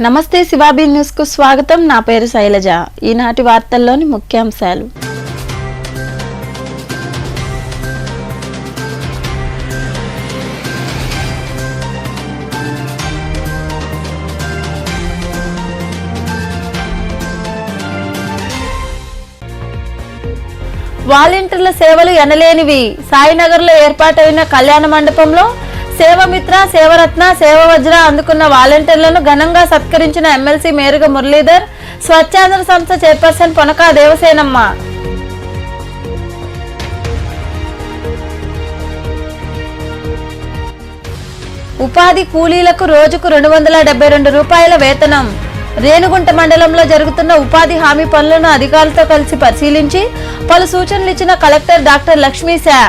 నమస్తే శివాబీ న్యూస్ కు స్వాగతం. నా పేరు శైలజ. ఈనాటి వార్తల్లోని ముఖ్యాంశాలు. వాలంటీర్ల సేవలు ఎనలేనివి. సాయినగర్లో ఏర్పాటైన కళ్యాణ మండపంలో సేవమిత్ర, సేవరత్న, సేవవజ్ర అందుకున్న వాలంటీర్లను ఘనంగా సత్కరించిన ఎమ్మెల్సీ మేరుగ మురళీధర్, స్వచ్ఛాంధ్ర సంస్థ చైర్పర్సన్ పొనకా దేవసేనమ్మ. ఉపాధి కూలీలకు రోజుకు 272 రూపాయల వేతనం. రేణుగుంట మండలంలో జరుగుతున్న ఉపాధి హామీ పనులను అధికారులతో కలిసి పరిశీలించి పలు సూచనలు ఇచ్చిన కలెక్టర్ డాక్టర్ లక్ష్మీ శా.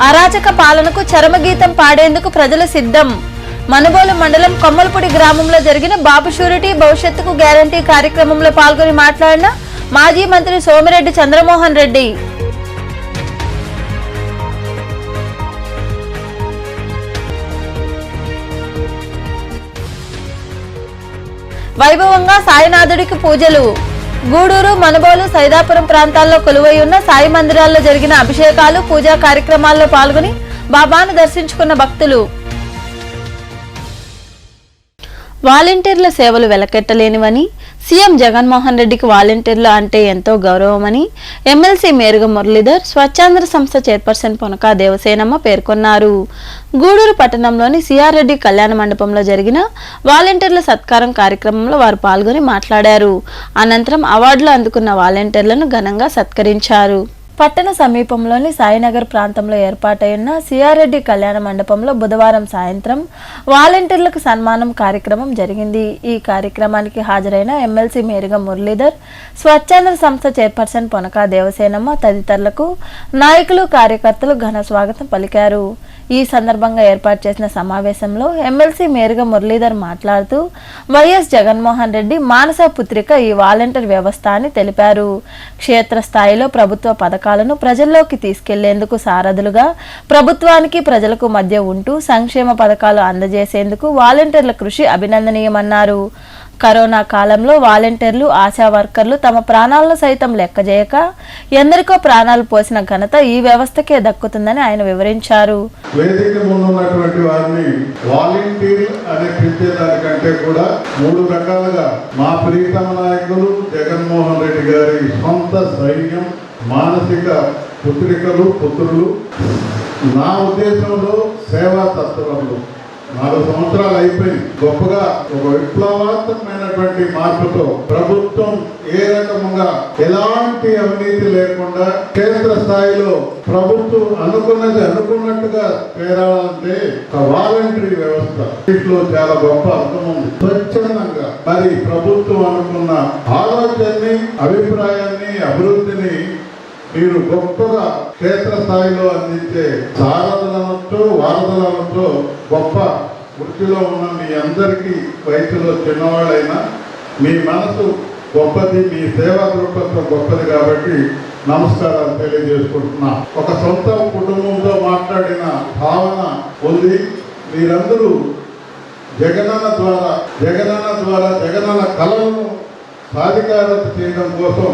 అరాచక పాలనకు చరమగీతం పాడేందుకు ప్రజలు సిద్ధం. మనుబోలు మండలం కొమ్మలపూడి గ్రామంలో జరిగిన బాబు షూరిటీ భవిష్యత్తుకు గ్యారంటీ కార్యక్రమంలో పాల్గొని మాట్లాడిన మాజీ మంత్రి సోమిరెడ్డి చంద్రమోహన్ రెడ్డి. వైభవంగా సాయినాథుడికి పూజలు. గూడూరు, మనుబోలు, సైదాపురం ప్రాంతాల్లో కొలువై ఉన్న సాయి మందిరాల్లో జరిగిన అభిషేకాలు, పూజా కార్యక్రమాల్లో పాల్గొని బాబాను దర్శించుకున్న భక్తులు. వాలంటీర్ల సేవలు వెలకెట్టలేనివని, సీఎం జగన్మోహన్ రెడ్డికి వాలంటీర్లు అంటే ఎంతో గౌరవమని ఎమ్మెల్సీ మేరుగ మురళీధర్, స్వచ్ఛాంధ్ర సంస్థ చైర్పర్సన్ పొనకా దేవసేనమ్మ పేర్కొన్నారు. గూడూరు పట్టణంలోని సిఆర్ రెడ్డి కళ్యాణ మండపంలో జరిగిన వాలంటీర్ల సత్కారం కార్యక్రమంలో వారు పాల్గొని మాట్లాడారు. అనంతరం అవార్డులు అందుకున్న వాలంటీర్లను ఘనంగా సత్కరించారు. పట్టణ సమీపంలోని సాయినగర్ ప్రాంతంలో ఏర్పాటైన సిఆర్ రెడ్డి కళ్యాణ మండపంలో బుధవారం సాయంత్రం వాలంటీర్లకు సన్మానం కార్యక్రమం జరిగింది. ఈ కార్యక్రమానికి హాజరైన ఎమ్మెల్సీ మేరుగ మురళీధర్, స్వచ్ఛాంధ్ర సంస్థ చైర్పర్సన్ పొనకా దేవసేనమ్మ తదితరులకు నాయకులు, కార్యకర్తలు ఘన స్వాగతం పలికారు. ఈ సందర్భంగా ఏర్పాటు చేసిన సమావేశంలో ఎమ్మెల్సీ మేరుగ మురళీధర్ మాట్లాడుతూ వైఎస్ జగన్మోహన్ రెడ్డి మానస పుత్రిక ఈ వాలంటీర్ వ్యవస్థ అని తెలిపారు. క్షేత్రస్థాయిలో ప్రభుత్వ పథకాలను ప్రజల్లోకి తీసుకెళ్లేందుకు సారథులుగా ప్రభుత్వానికి ప్రజలకు మధ్య ఉంటూ సంక్షేమ పథకాలు అందజేసేందుకు వాలంటీర్ల కృషి అభినందనీయమన్నారు. కరోనా కాలంలో వాలంటీర్లు, ఆశా వర్కర్లు తమ ప్రాణాలను సైతం లెక్కజేయక ఎందరికో ప్రాణాలు పోసిన ఘనత ఈ వ్యవస్థకే దక్కుతుందని ఆయన వివరించారు. వేదిక ముందున్నటువంటి వారిని వాలంటీర్ అనే పిలిచేదానికంటే కూడా 3 రకాలుగా మా ప్రీతమ నాయకులు జగన్మోహన్ రెడ్డి గారి సొంత సైన్యం, మానసిక పుత్రికలు, పుత్రులు, నా ఉద్దేశంలో సేవా తత్పరులు. 4 సంవత్సరాలు అయిపోయింది. గొప్పగా ఒక విప్లవాత్మకమైనటువంటి మార్పుతో ప్రభుత్వం ఏ రకంగా ఎలాంటి అవినీతి లేకుండా కేంద్ర స్థాయిలో ప్రభుత్వం అనుకున్నది అనుకున్నట్టుగా చేరాలంటే వాలంటరీ వ్యవస్థ దీంట్లో చాలా గొప్ప అర్థం ఉంది. స్వచ్ఛందంగా మరి ప్రభుత్వం అనుకున్న ఆలోచనని, అభిప్రాయాన్ని, అభివృద్ధిని మీరు గొప్పగా క్షేత్ర స్థాయిలో అందించే సారథులతో, వారధులతో గొప్ప వృత్తిలో ఉన్న మీ అందరికీ వయసులో చిన్నవాళ్ళైనా మీ మనసు గొప్పది, మీ సేవా దృక్పథం గొప్పది కాబట్టి నమస్కారాలు తెలియజేసుకుంటున్నా. ఒక సొంత కుటుంబంతో మాట్లాడిన భావన ఉంది. మీరందరూ జగనన్న ద్వారా జగనన్న కళలను సాధికారత చేయడం కోసం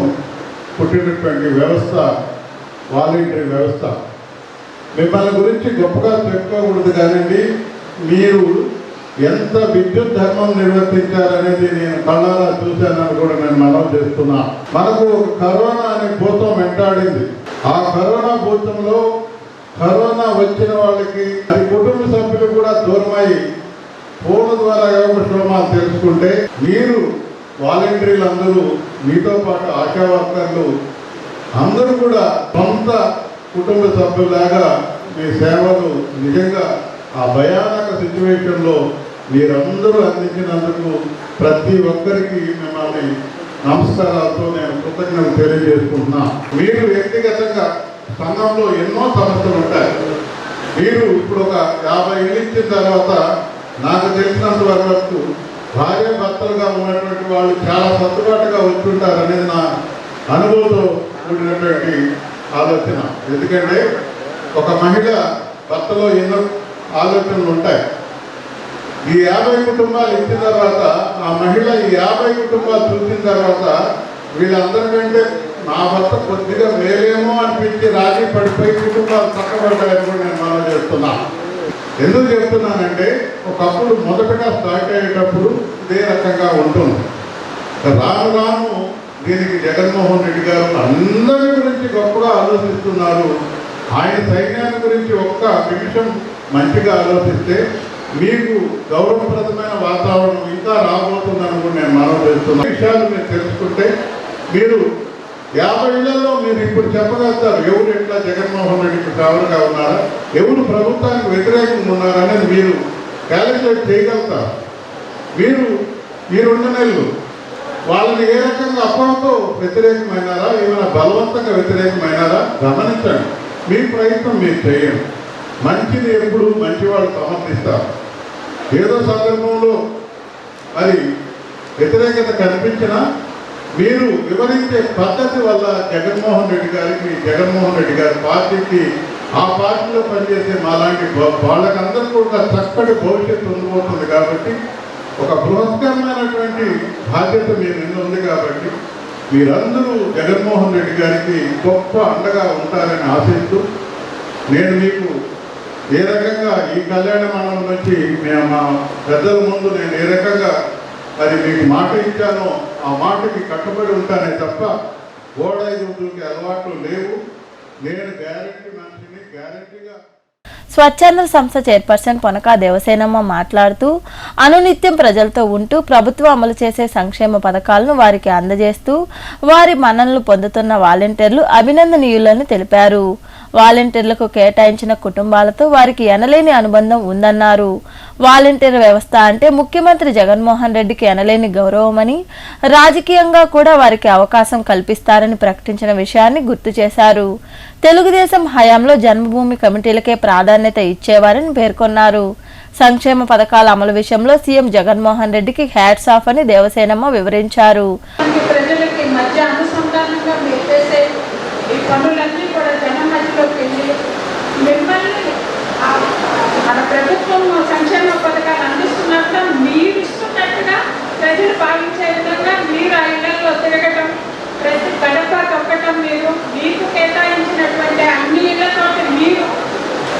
పుట్టినటువంటి వ్యవస్థ వాలంటరీ వ్యవస్థ. మిమ్మల్ని గురించి గొప్పగా చెప్పుకోకూడదు కానండి, మీరు ఎంత విద్యుత్ ధర్మం నిర్వర్తించారనేది నేను కళ్ళారా చూశానని కూడా నేను మనవి చేస్తున్నా. మనకు కరోనా అనే భూతం వెంటాడింది. ఆ కరోనా భూతంలో కరోనా వచ్చిన వాళ్ళకి కుటుంబ సభ్యులు కూడా దూరమై ఫోన్ ద్వారా యోగక్షేమాలు తెలుసుకుంటే మీరు వాలంటీర్లు అందరూ, మీతో పాటు ఆశా వర్కర్లు అందరూ కూడా సొంత కుటుంబ సభ్యులాగా మీ సేవలు నిజంగా ఆ భయానక సిచ్యువేషన్లో మీరందరూ అందించినందుకు ప్రతి ఒక్కరికి మిమ్మల్ని నమస్కారాలతో నేను కృతజ్ఞతలు తెలియజేసుకుంటున్నా. మీరు వ్యక్తిగతంగా సంఘంలో ఎన్నో సమస్యలు ఉంటాయి. మీరు ఇప్పుడు ఒక 50 ఏళ్ళు ఇచ్చిన తర్వాత నాకు తెలిసినంత వరకు భార్య భర్తలుగా ఉన్నటువంటి వాళ్ళు చాలా సర్దుబాటుగా వచ్చుంటారు అనేది నా అనుభవంతో కూడినటువంటి ఆలోచన. ఎందుకంటే ఒక మహిళ భర్తలో ఎన్నో ఆలోచనలు ఉంటాయి. ఈ 50 కుటుంబాలు ఇచ్చిన తర్వాత ఆ మహిళ ఈ 50 కుటుంబాలు చూసిన తర్వాత వీళ్ళందరికంటే నా భర్త కొద్దిగా మేలేమో అనిపించి రాజీ పడిపోయి కుటుంబాలు చక్కబడ్డాయని కూడా నేను మనం చేస్తున్నాను. ఎందుకు చెప్తున్నానంటే ఒకప్పుడు మొదటగా స్టార్ట్ అయ్యేటప్పుడు ఇదే రకంగా ఉంటుంది. రాను రాను దీనికి జగన్మోహన్ రెడ్డి గారు అందరి గురించి గొప్పగా ఆలోచిస్తున్నారు. ఆయన సైన్యాన్ని గురించి ఒక్క నిమిషం మంచిగా ఆలోచిస్తే మీకు గౌరవప్రదమైన వాతావరణం ఇంకా రాబోతుందని కూడా నేను మనం చేస్తున్న విషయాలు మీరు తెలుసుకుంటే మీరు 50 ఏళ్లలో మీరు ఇప్పుడు చెప్పగలుగుతారు ఎవరు ఎట్లా జగన్మోహన్ రెడ్డికి ఫేవర్గా ఉన్నారా, ఎవరు ప్రభుత్వానికి వ్యతిరేకంగా ఉన్నారనేది మీరు క్యాలిక్యులేట్ చేయగలుగుతారు. మీరు ఈ 2 నెలలు వాళ్ళని ఏ రకంగా అపోహతో వ్యతిరేకమైనారా, ఏమైనా బలవంతంగా వ్యతిరేకమైనారా గమనించండి. మీ ప్రయత్నం మీరు చేయండి. మంచిది ఎప్పుడు మంచివాళ్ళు సమర్థిస్తారు. ఏదో సందర్భంలో అది వ్యతిరేకత కనిపించినా మీరు వివరించే పద్ధతి వల్ల జగన్మోహన్ రెడ్డి గారి పార్టీకి ఆ పార్టీలో పనిచేసే మాలాంటి వాళ్ళకందరికీ కూడా చక్కటి భవిష్యత్తు ఉండిపోతుంది. కాబట్టి ఒక బృహత్కరమైనటువంటి బాధ్యత మీ మీద ఉంది. కాబట్టి మీరందరూ జగన్మోహన్ రెడ్డి గారికి గొప్ప అండగా ఉంటారని ఆశిస్తూ నేను మీకు ఏ రకంగా ఈ కళ్యాణ మండపం నుంచి మా పెద్దల ముందు నేను ఏ రకంగా అది మీకు మాట ఇచ్చానో ఆ మాటకి కట్టుబడి ఉంటానే తప్ప ఓడైదుకి అలవాట్లు లేవు. నేను గ్యారెంటీ మనిషిని, గ్యారెంటీగా. స్వచ్ఛంద సంస్థ చైర్పర్సన్ పొనకా దేవసేనమ్మ మాట్లాడుతూ అనునిత్యం ప్రజలతో ఉంటూ ప్రభుత్వం అమలు చేసే సంక్షేమ పథకాలను వారికి అందజేస్తూ వారి మన్ననలు పొందుతున్న వాలంటీర్లు అభినందనీయులని తెలిపారు. వాలంటీర్లకు కేటాయించిన కుటుంబాలతో వారికి ఎనలేని అనుబంధం ఉందన్నారు. వాలంటీర్ వ్యవస్థ అంటే ముఖ్యమంత్రి జగన్మోహన్ రెడ్డికి ఎనలేని గౌరవమని, రాజకీయంగా కూడా వారికి అవకాశం కల్పిస్తారని ప్రకటించిన విషయాన్ని గుర్తు చేశారు. తెలుగుదేశం హయాంలో జన్మభూమి కమిటీలకే ప్రాధాన్యత ఇచ్చేవారని పేర్కొన్నారు. సంక్షేమ పథకాల అమలు విషయంలో సీఎం జగన్మోహన్ రెడ్డికి హ్యాట్స్ ఆఫ్ అని దేవసేనమ్మ వివరించారు. ఈ పనులన్నీ కూడా జనం మధ్యలోకి వెళ్ళి మిమ్మల్ని మన ప్రభుత్వం సంక్షేమ పథకాలు అందిస్తున్నట్టుగా మీరు ఇస్తున్నట్టుగా ప్రజలు భావించే విధంగా మీరు ఆ ఇళ్లలో తిరగటం, ప్రతి గడప తొక్కటం, మీకు కేటాయించినటువంటి అన్ని ఇళ్లతో మీరు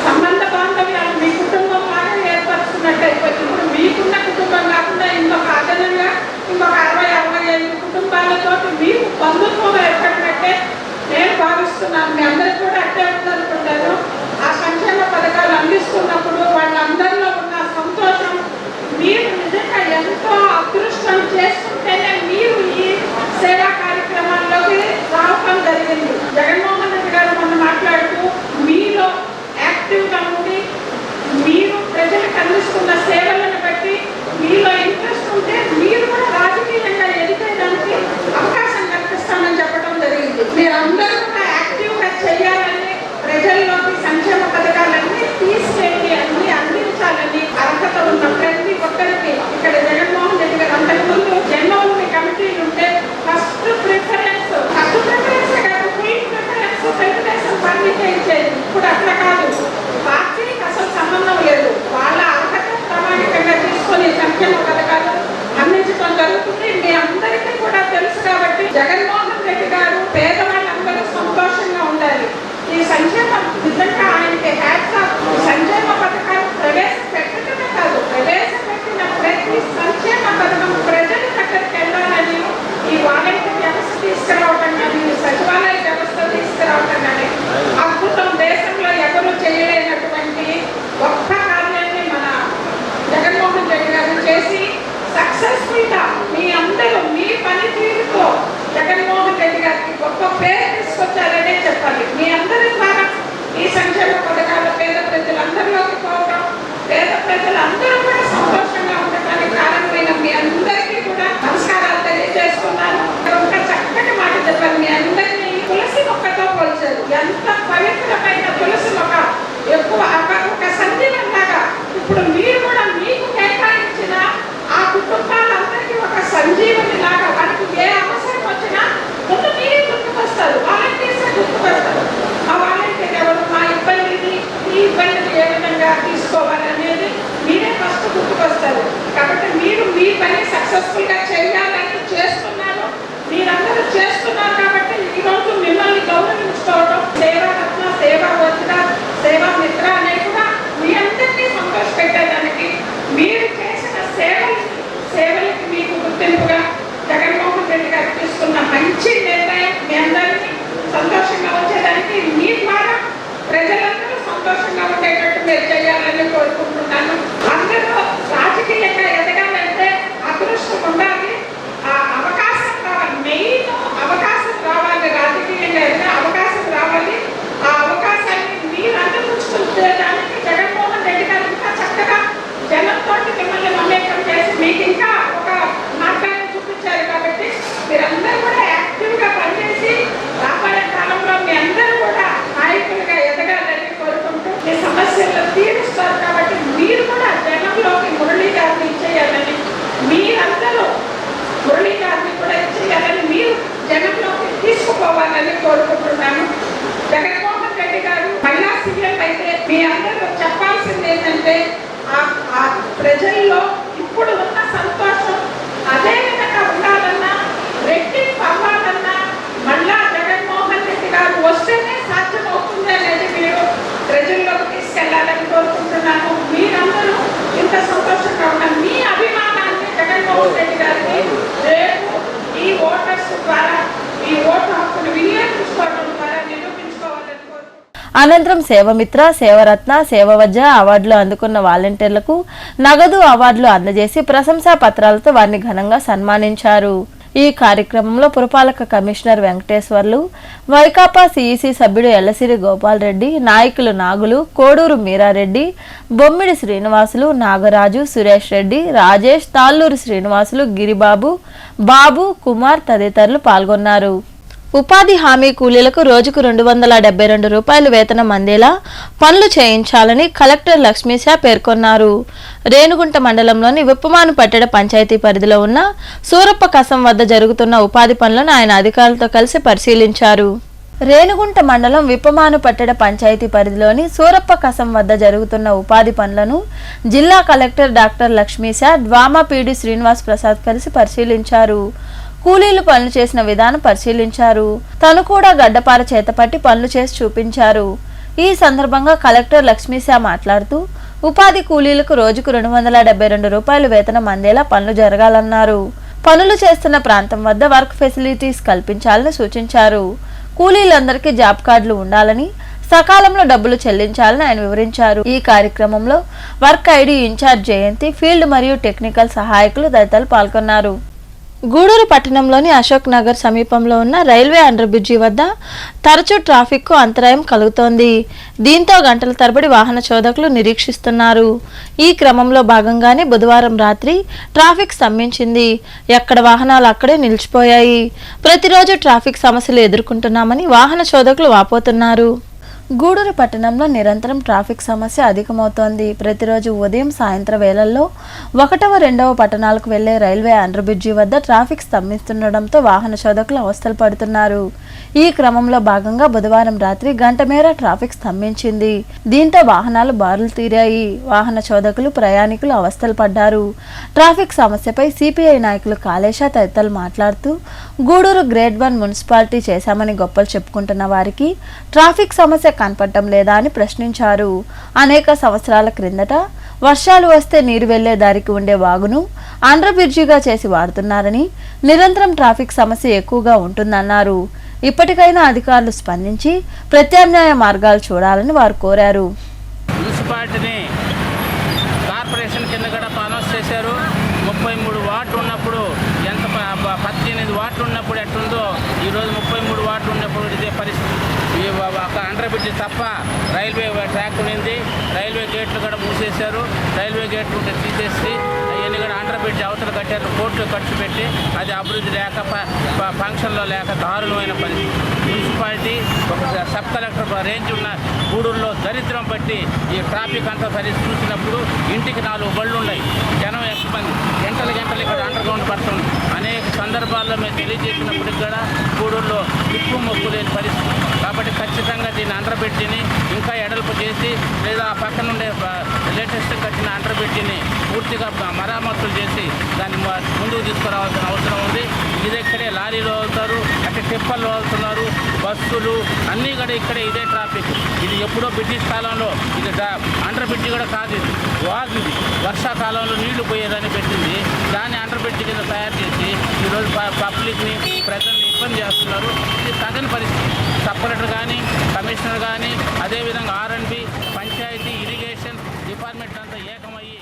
సంబంధ బాంధవ్యాలు మీ కుటుంబం లాగా ఏర్పరుచుకున్నట్టు అయిపోయింది. ఇప్పుడు మీకున్న కుటుంబం కాకుండా ఇంకొక అదనంగా ఇంకొక 60-65 కుటుంబాలతో మీకు బంధుత్వం ఏర్పడినట్టే నేను భావిస్తున్నాను. మీ అందరికీ కూడా అట్టే ఉందనుకుంటారు. ఆ సంక్షేమ పథకాలు అందిస్తున్నప్పుడు వాళ్ళందరిలో ఉన్న సంతోషం మీరు నిజంగా ఎంతో అదృష్టం చేసుకుంటేనే మీరు ఈ సేవా కార్యక్రమాల్లోకి రావడం జరిగింది. జగన్మోహన్ రెడ్డి గారు మొన్న మాట్లాడుతూ మీలో యాక్టివ్గా ఉండి మీరు ప్రజలకు అందిస్తున్న సేవలను బట్టి మీలో ఇంట్రెస్ట్ ఉంటే మీరు కూడా రాజకీయంగా ఎదిగేదానికి అవకాశం కల్పిస్తామని చెప్పడం జరిగింది. మీరందరూ కూడా యాక్టివ్గా చేయాలని, ప్రజల్లోకి సంక్షేమ పథకాలన్నీ తీసుకెళ్ళి అన్ని అందించాలని అర్హత ఉన్న ప్రతి ఒక్కరికి ఇక్కడ జగన్మోహన్ రెడ్డి గారు అంతకుముందు జన్మభూమి కమిటీలు ఉంటే ఫస్ట్ ప్రిఫరెన్స్ కాదు, ఫుల్ ప్రిఫరెన్స్ తెలుగుదేశం పార్టీకే ఇచ్చేది. ఇప్పుడు అట్లా కాదు, పార్టీకి అసలు సంబంధం లేదు. వాళ్ళ అర్హత ప్రామాణికంగా తీసుకొని సంక్షేమ పథకాలు అందించడం జరుగుతుంది. మీ అందరికీ కూడా తెలుసు. కాబట్టి జగన్మోహన్ రెడ్డి గారు పేదవాళ్ళందరూ సంతోషంగా ఉండాలి. ఈ సంక్షేమం నిజంగా ఆయనకి హ్యాట్స్ ఆఫ్. సంక్షేమ పథకాలు ప్రవేశపెట్టడమే కాదు, ప్రవేశపెట్టిన ప్రతి సంక్షేమ పథకం ప్రజల దగ్గరికి వెళ్ళాలని ఈ వాలంటీర్ వ్యవస్థ తీసుకురావటం కానీ, సచివాలయ వ్యవస్థ తీసుకురావటం కానీ అద్భుతం. దేశంలో ఎవరు చేయలేనటువంటి గొప్ప కార్యాన్ని మన జగన్మోహన్ రెడ్డి గారు చేసి సక్సెస్ఫుల్ గా మీ అందరూ మీ పనితీరుతో జగన్మోహన్ రెడ్డి గారికి గొప్ప పేరు తీసుకొచ్చారనే చెప్పాలి. మీ అందరి ద్వారా ఈ సంక్షేమ పథకాలు పేద ప్రజలందరిలోకి పోవడం, పేద ప్రజలందరూ కూడా సంతోషంగా ఉండటానికి కారణమైన మీ అందరికీ కూడా నమస్కారాలు తెలియజేస్తున్నాను. ఒక చక్కటి మాట చెప్పారు. మీ అందరినీ తులసి మొక్కతో పోల్చారు. ఎంత పవిత్రమైన తులసి మొక్క, ఎక్కువ ఒక సంజీవం లాగా ఇప్పుడు మీరు కూడా మీకు కేటాయించిన ఆ కుటుంబాలందరికీ ఒక సంజీవని లాగా వారికి ఏ అవసరం వచ్చినా ముందు మీరే గుర్తుకొస్తారు, వాలంటీర్స్ గుర్తుకొస్తారు. ఆ వాలంటీర్ ఎవరు, మా ఇబ్బందిని సక్సెస్ఫుల్గా చేయాలని చేస్తున్నారు. మీరందరూ చేస్తున్నారు కాబట్టి ఈరోజు మిమ్మల్ని గౌరవించుకోవడం, సేవారత్న, సేవా వజ్ర, సేవా మిత్ర అనేది కూడా మీ అందరినీ సంతోషపెట్టేదానికి మీరు చేసిన సేవలకి మీకు గుర్తింపుగా జగన్మోహన్ రెడ్డి గారు తీసుకున్న మంచి నిర్ణయం మీ అందరినీ సంతోషంగా ఉంచేదానికి మీ ద్వారా ప్రజలందరూ సంతోషంగా ఉండేటట్టు మీరు చేయాలని కోరుకుంటున్నాను. అందరూ రాజకీయంగా ఎదగాలంటే అదృష్టం ఉండాలి, ఆ అవకాశం రావాలి. మెయిన్ అవకాశం రావాలి, రాజకీయంగా ఎదిగే అవకాశం రావాలి. ఆ అవకాశాన్ని మీరు అందిపుచ్చుకునేదానికి జగన్మోహన్ రెడ్డి గారు ఇంకా చక్కగా జనంతో మిమ్మల్ని మమేకం చేసి మీకు ఇంకా ఒక మార్గాన్ని చూపించారు. కాబట్టి మీరందరూ కూడా యాక్టివ్గా పనిచేసి రాబోయే కాలంలో మీ అందరూ కూడా నాయకులుగా ఎదగాలని కోరుకుంటూ మీ సమస్యలను తీరుస్తారు. కాబట్టి మీరు కూడా జనంలోకి మురళీ గారిని ఇచ్చేయాలని, మీరందరూ మురళీ గారిని కూడా ఇచ్చేయాలని, మీరు జనంలోకి తీసుకుపోవాలని కోరుకుంటున్నాను. జగన్మోహన్ రెడ్డి గారు మహిళా సీఎం అయితే మీ అందరూ చెప్పాల్సింది ఏంటంటే ఆ ప్రజల్లో ఇప్పుడు ఉన్న సంతోషం అదే విధంగా ఉండాలన్నా, రెట్టింపు అవ్వాలన్నా మళ్ళా జగన్మోహన్ రెడ్డి గారు వస్తేనే సాధ్యమవుతుంది అనేది మీరు ప్రజల్లోకి తీసుకెళ్లాలని కోరుకుంటున్నాను. మీరందరూ ఇంత సంతోషంగా ఉన్న మీ అభిమానాన్ని జగన్మోహన్ రెడ్డి గారికి రేపు ఈ ఓటర్స్ ద్వారా ఈ ఓటు హక్కును వినియోగించుకోవడం ద్వారా నిరూపించుకోవాలని కోరుకుంటున్నాను. అనంతరం సేవమిత్ర, సేవరత్న, సేవవజ్ర అవార్డులు అందుకున్న వాలంటీర్లకు నగదు అవార్డులు అందజేసి ప్రశంసా పత్రాలతో వారిని ఘనంగా సన్మానించారు. ఈ కార్యక్రమంలో పురపాలక కమిషనర్ వెంకటేశ్వర్లు, వైకాపా సిఈసి సభ్యుడు ఎల్లసిరి గోపాల్ రెడ్డి, నాయకులు నాగులు, కోడూరు మీరారెడ్డి, బొమ్మిడి శ్రీనివాసులు, నాగరాజు, సురేష్ రెడ్డి, రాజేష్, తాళ్ళూరు శ్రీనివాసులు, గిరిబాబు, బాబు, కుమార్ తదితరులు పాల్గొన్నారు. ఉపాధి హామీ కూలీలకు రోజుకు 272 రూపాయలు వేతనం అందేలా పనులు చేయించాలని కలెక్టర్ లక్ష్మీశా పేర్కొన్నారు. రేణుగుంట మండలంలోని విప్పమాను పట్టెడ పంచాయతీ పరిధిలో ఉన్న సూరప్ప కసం వద్ద జరుగుతున్న ఉపాధి పనులను ఆయన అధికారులతో కలిసి పరిశీలించారు. రేణుగుంట మండలం విప్పమాను పట్టెడ పంచాయతీ పరిధిలోని సూరప్ప కసం వద్ద జరుగుతున్న ఉపాధి పనులను జిల్లా collector doctor Lakshmisha, DWAMA PD Srinivas Prasad కలిసి పరిశీలించారు. కూలీలు పనులు చేసిన విధానం పరిశీలించారు. తను కూడా గడ్డపార చేతపట్టి పనులు చేసి చూపించారు. ఈ సందర్భంగా కలెక్టర్ లక్ష్మీశా మాట్లాడుతూ ఉపాధి కూలీలకు రోజుకు 272 రూపాయలు వేతనం అందేలా పనులు జరగాలన్నారు. పనులు చేస్తున్న ప్రాంతం వద్ద వర్క్ ఫెసిలిటీస్ కల్పించాలని సూచించారు. కూలీలందరికీ జాబ్ కార్డులు ఉండాలని, సకాలంలో డబ్బులు చెల్లించాలని ఆయన వివరించారు. ఈ కార్యక్రమంలో వర్క్ ఐడి ఇన్ఛార్జ్ జయంతి, ఫీల్డ్ మరియు టెక్నికల్ సహాయకులు తదితరులు పాల్గొన్నారు. గూడూరు పట్టణంలోని అశోక్ నగర్ సమీపంలో ఉన్న రైల్వే అండర్ బ్రిడ్జి వద్ద తరచూ ట్రాఫిక్ కు అంతరాయం కలుగుతోంది. దీంతో గంటల తరబడి వాహన చోదకులు నిరీక్షిస్తున్నారు. ఈ క్రమంలో భాగంగానే బుధవారం రాత్రి ట్రాఫిక్ స్తంభించింది. ఎక్కడ వాహనాలు అక్కడే నిలిచిపోయాయి. ప్రతిరోజు ట్రాఫిక్ సమస్యలు ఎదుర్కొంటున్నామని వాహన చోదకులు వాపోతున్నారు. గూడూరు పట్టణంలో నిరంతరం ట్రాఫిక్ సమస్య అధికమవుతోంది. ప్రతిరోజు ఉదయం, సాయంత్రం వేళల్లో 1వ, 2వ పట్టణాలకు వెళ్లే రైల్వే అండర్ బ్రిడ్జి వద్ద ట్రాఫిక్ స్తంభిస్తుండటంతో వాహన చోదకులు అవస్థలు పడుతున్నారు. ఈ క్రమంలో భాగంగా బుధవారం రాత్రి గంట మేర ట్రాఫిక్ స్తంభించింది. దీంతో వాహనాలు బారులు తీరాయి. వాహన చోదకులు, ప్రయాణికులు అవస్థలు పడ్డారు. ట్రాఫిక్ సమస్యపై సిపిఐ నాయకులు కాళేశ తదితరులు మాట్లాడుతూ గూడూరు గ్రేడ్ 1 మున్సిపాలిటీ చేశామని గొప్పలు చెప్పుకుంటున్న వారికి ట్రాఫిక్ సమస్య కనపడటం లేదా అని ప్రశ్నించారు. అనేక సంవత్సరాల క్రిందట వర్షాలు వస్తే నీరు వెళ్లే దారికి ఉండే వాగును అండర్ బ్రిడ్జిగా చేసి వాడుతున్నారని, నిరంతరం ట్రాఫిక్ సమస్య ఎక్కువగా ఉంటుందన్నారు. ఇప్పటికైనా అధికారులు స్పందించి ప్రత్యామ్నాయ మార్గాలు చూడాలని వారు కోరారు. మున్సిపాలిటీని కార్పొరేషన్ కింద కూడా అనౌన్స్ చేశారు. 33 వార్డు ఉన్నప్పుడు ఎంత 18 వార్డులు ఉన్నప్పుడు ఎట్టుందో ఈరోజు 33 వార్డులు ఉన్నప్పుడు ఇదే పరిస్థితి. ఒక అండర్ బ్రిడ్జ్ తప్ప రైల్వే ట్రాక్ ఉన్నింది. రైల్వే గేట్లు కూడా మూసేశారు. రైల్వే గేట్లు తీసేసి అవన్నీ కూడా అండర్ బ్రిడ్జ్ అవతల కట్టారు. కోట్లు ఖర్చు పెట్టి అది అభివృద్ధి లేక ఫంక్షన్లో లేక దారుణమైన పరిస్థితి. మున్సిపాలిటీ ఒక సబ్ కలెక్టర్ రేంజ్ ఉన్న గూడూరులో దరిద్రం బట్టి ఈ ట్రాఫిక్ అంతా పరిస్థితి చూసినప్పుడు ఇంటికి 4 బళ్ళు ఉన్నాయి. జనం ఎంతమంది గంటలు ఇక్కడ అండర్ గ్రౌండ్ పడుతుంది. అనేక సందర్భాల్లో మేము తెలియజేసినప్పటికి కూడా గూడూరులో దిక్కు మొక్కు లేని పరిస్థితి. కాబట్టి ఖచ్చితంగా కట్టిన అండర్బ్రిడ్జిని ఇంకా ఎడల్పు చేసి లేదా ఆ పక్కన ఉండే లేటెస్ట్ కట్టిన అండర్బ్రిడ్జిని పూర్తిగా మరామతులు చేసి దాన్ని ముందుకు తీసుకురావాల్సిన అవసరం ఉంది. ఇది ఇక్కడే లారీలు వెళ్తారు, అంటే టిప్పర్లు వెళ్తున్నారు, బస్సులు అన్నీ కూడా ఇక్కడే ఇదే ట్రాఫిక్. ఇది ఎప్పుడో బ్రిటిష్ కాలంలో ఇది అండర్ బ్రిడ్జి కూడా కాదు, ఇది వాగుది. వర్షాకాలంలో నీళ్లు పోయేదని పెట్టింది, దాన్ని అండర్ బ్రిడ్జి కింద తయారు చేసి ఈరోజు పబ్లిక్ని ప్రజల్ని ఇబ్బంది చేస్తున్నారు. ఇది తగని పరిస్థితి. సపరేటర్ కానీ కమిషనర్ కానీ అదేవిధంగా R&B పంచాయతీ ఇరిగేషన్ డిపార్ట్మెంట్ అంతా ఏకమయ్యి